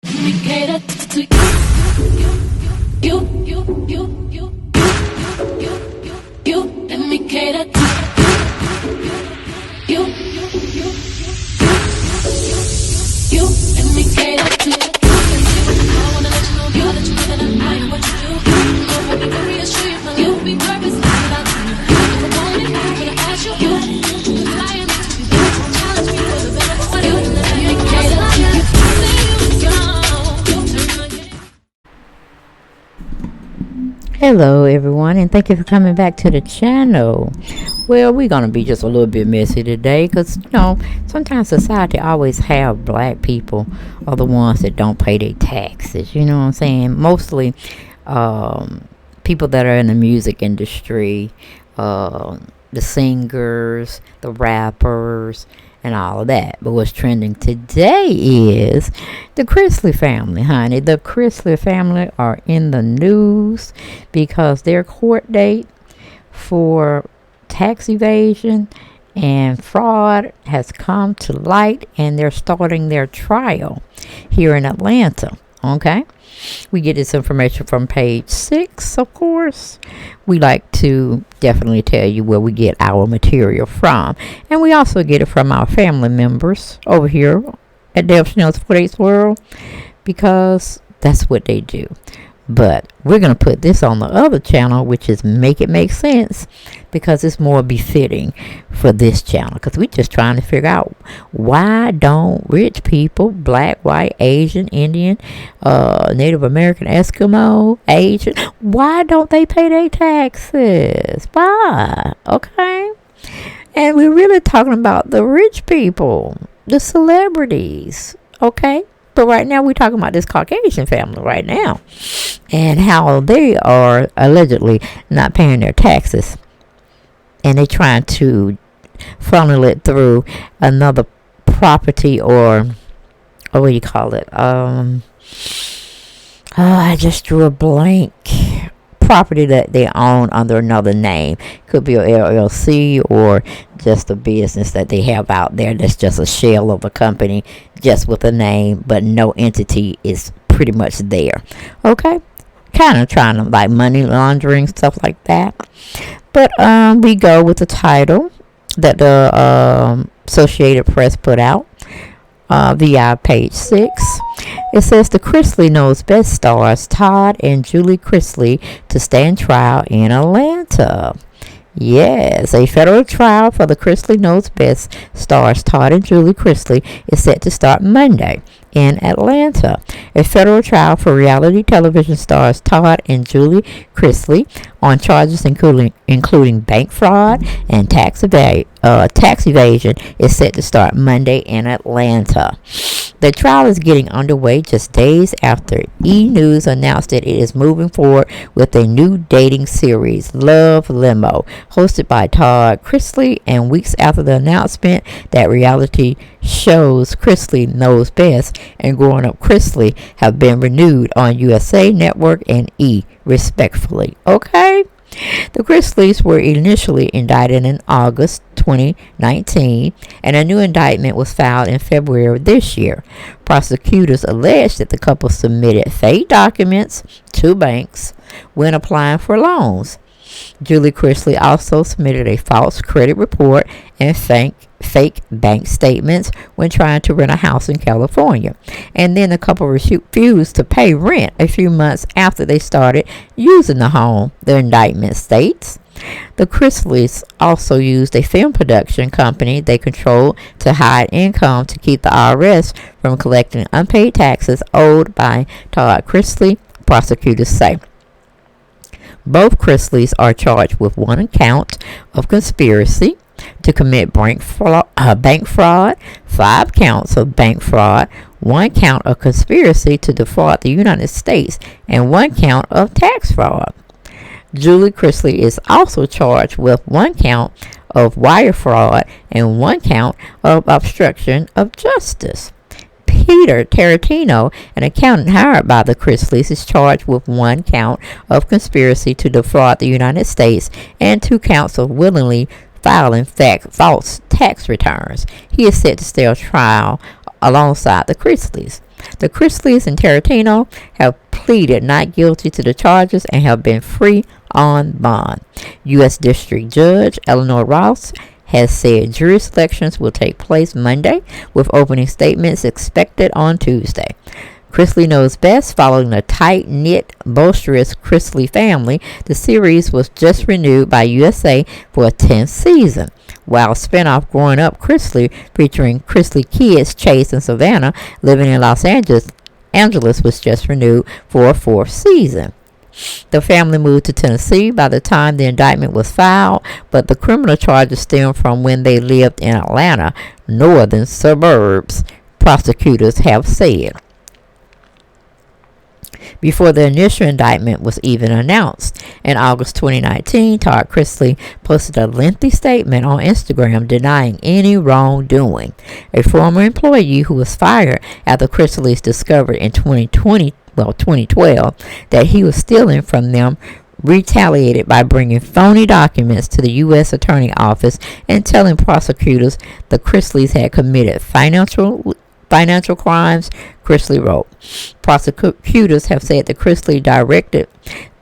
We cater to you. Let me cater to you. Let me cater to you. I wanna let you know, girl, that you know that I am what you do. So let me reassure you, my life will be purpose without you. If I want it, I'm gonna ask you. Flying to be better, challenge me for the better. What do you let me cater to you? Hello everyone, and thank you for coming back to the channel. Well, we're gonna be just a little bit messy today because sometimes society always have black people are the ones that don't pay their taxes. You know what I'm saying? Mostly people that are in the music industry, the singers, the rappers, and all of that. But what's trending today is the Chrisley family, honey. The Chrisley family are in the news because their court date for tax evasion and fraud has come to light, and they're starting their trial here in Atlanta. Okay, we get this information from page 6, of course. We like to definitely tell you where we get our material from, and we also get it from our family members over here at Deb Chanel's 48 World, because that's what they do. But we're going to put this on the other channel, which is Make It Make Sense, because it's more befitting for this channel. Because we're just trying to figure out, why don't rich people, black, white, Asian, Indian, Native American, Eskimo, Asian, why don't they pay their taxes? Why? Okay. And we're really talking about the rich people, the celebrities. Okay. But right now we're talking about this Caucasian family right now, and how they are allegedly not paying their taxes, and they're trying to funnel it through another property, or what do you call it? I just drew a blank. Property that they own under another name. Could be a LLC or just a business that they have out there that's just a shell of a company, just with a name, but no entity is pretty much there. Okay, kind of trying to like money laundering, stuff like that. But we go with the title that the Associated Press put out via page 6. It says the Chrisley Knows Best stars Todd and Julie Chrisley to stand trial in Atlanta. Yes, a federal trial for the Chrisley Knows Best stars Todd and Julie Chrisley is set to start Monday in Atlanta. A federal trial for reality television stars Todd and Julie Chrisley on charges including bank fraud and tax evasion is set to start Monday in Atlanta. The trial is getting underway just days after E! News announced that it is moving forward with a new dating series, Love Limo, hosted by Todd Chrisley, and weeks after the announcement that reality shows Chrisley Knows Best and Growing Up Chrisley have been renewed on USA Network and E! Respectively. Okay? The Chrisleys were initially indicted in August 2019, and a new indictment was filed in February of this year. Prosecutors alleged that the couple submitted fake documents to banks when applying for loans. Julie Chrisley also submitted a false credit report and fake bank statements when trying to rent a house in California. And then the couple refused to pay rent a few months after they started using the home, the indictment states. The Chrisleys also used a film production company they controlled to hide income to keep the IRS from collecting unpaid taxes owed by Todd Chrisley, prosecutors say. Both Chrisleys are charged with one count of conspiracy to commit bank fraud, 5 counts of bank fraud, 1 count of conspiracy to defraud the United States, and 1 count of tax fraud. Julie Chrisley is also charged with 1 count of wire fraud and 1 count of obstruction of justice. Peter Tarantino, an accountant hired by the Chrisleys, is charged with 1 count of conspiracy to defraud the United States and 2 counts of willingly filing false tax returns. He is set to stand trial alongside the Chrisleys. The Chrisleys and Tarantino have pleaded not guilty to the charges and have been free on bond. U.S. District Judge Eleanor Ross has said jury selections will take place Monday, with opening statements expected on Tuesday. Chrisley Knows Best. Following the tight-knit, boisterous Chrisley family, the series was just renewed by USA for a 10th season. While spinoff Growing Up Chrisley, featuring Chrisley kids Chase and Savannah living in Los Angeles, was just renewed for a 4th season. The family moved to Tennessee by the time the indictment was filed, but the criminal charges stem from when they lived in Atlanta, northern suburbs, prosecutors have said. Before the initial indictment was even announced. In August 2019, Todd Chrisley posted a lengthy statement on Instagram denying any wrongdoing. A former employee who was fired after Chrisley's discovered in 2012 that he was stealing from them retaliated by bringing phony documents to the U.S. Attorney Office and telling prosecutors the Chrisleys had committed financial crimes. Chrisley wrote. Prosecutors have said that Chrisley directed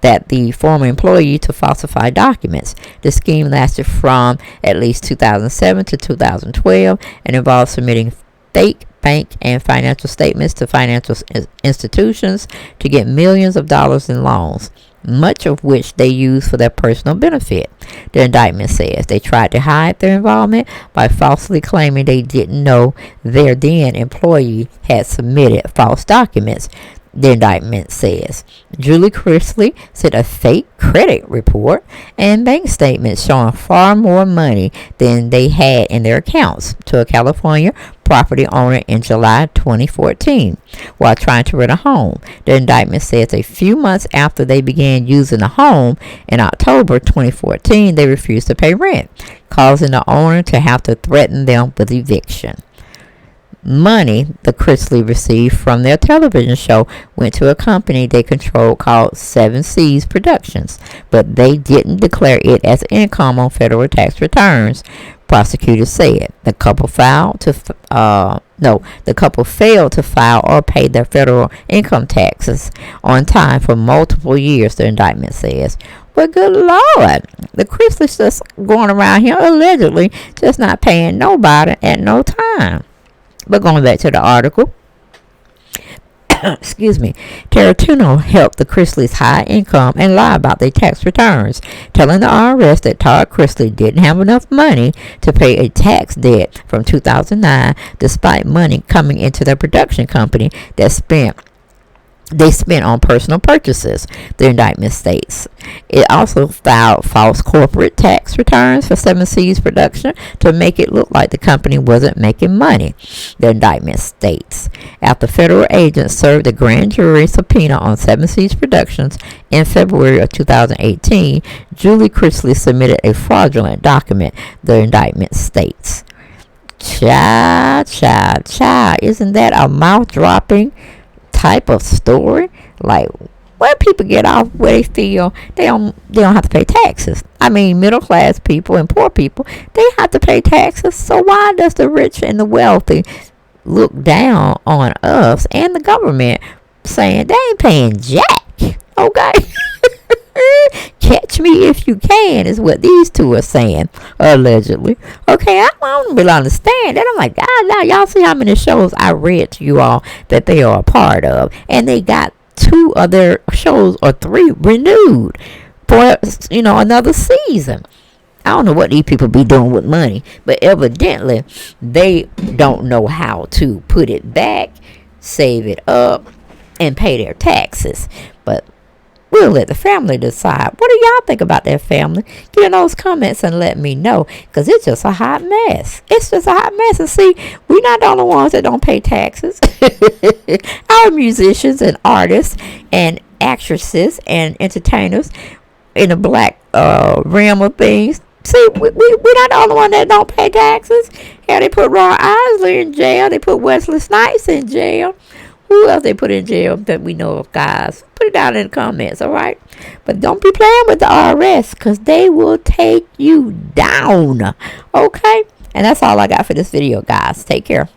that the former employee to falsify documents. The scheme lasted from at least 2007 to 2012 and involved submitting fake bank and financial statements to financial institutions to get millions of dollars in loans, much of which they used for their personal benefit. The indictment says they tried to hide their involvement by falsely claiming they didn't know their then employee had submitted false documents. The indictment says Julie Chrisley sent a fake credit report and bank statements showing far more money than they had in their accounts to a California property owner in July 2014 while trying to rent a home. The indictment says a few months after they began using the home in October 2014, they refused to pay rent, causing the owner to have to threaten them with eviction. Money the Chrisley received from their television show went to a company they controlled called 7 Seas Productions, but they didn't declare it as income on federal tax returns. Prosecutors said the couple failed to file or pay their federal income taxes on time for multiple years, the indictment says. But good Lord, the Chrisleys just going around here allegedly just not paying nobody at no time. But going back to the article, excuse me, Tarantino helped the Chrisleys hide income and lie about their tax returns, telling the IRS that Todd Chrisley didn't have enough money to pay a tax debt from 2009, despite money coming into their production company they spent on personal purchases, the indictment states. It also filed false corporate tax returns for 7 Seas Production to make it look like the company wasn't making money, the indictment states. After federal agents served a grand jury subpoena on 7 Seas Productions in February of 2018, Julie Chrisley submitted a fraudulent document, the indictment states. Child, isn't that a mouth-dropping type of story? Like, where people get off where they feel they don't have to pay taxes. I mean, middle class people and poor people, they have to pay taxes. So why does the rich and the wealthy look down on us and the government, saying they ain't paying jack? Okay. Catch me if you can is what these two are saying, allegedly. Okay, I don't really understand that. I'm like, God, now y'all see how many shows I read to you all that they are a part of, and they got 2 other shows or 3 renewed for another season. I don't know what these people be doing with money, but evidently they don't know how to put it back, save it up, and pay their taxes. But we'll let the family decide. What do y'all think about that, family? Get in those comments and let me know, because it's just a hot mess. It's just a hot mess. And see, we're not the only ones that don't pay taxes. Our musicians and artists and actresses and entertainers in the black realm of things. See, we're not the only one that don't pay taxes. Hell, they put Ron Isley in jail. They put Wesley Snipes in jail. Who else they put in jail that we know of, guys? Put it down in the comments, all right? But don't be playing with the IRS, because they will take you down, okay? And that's all I got for this video, guys. Take care.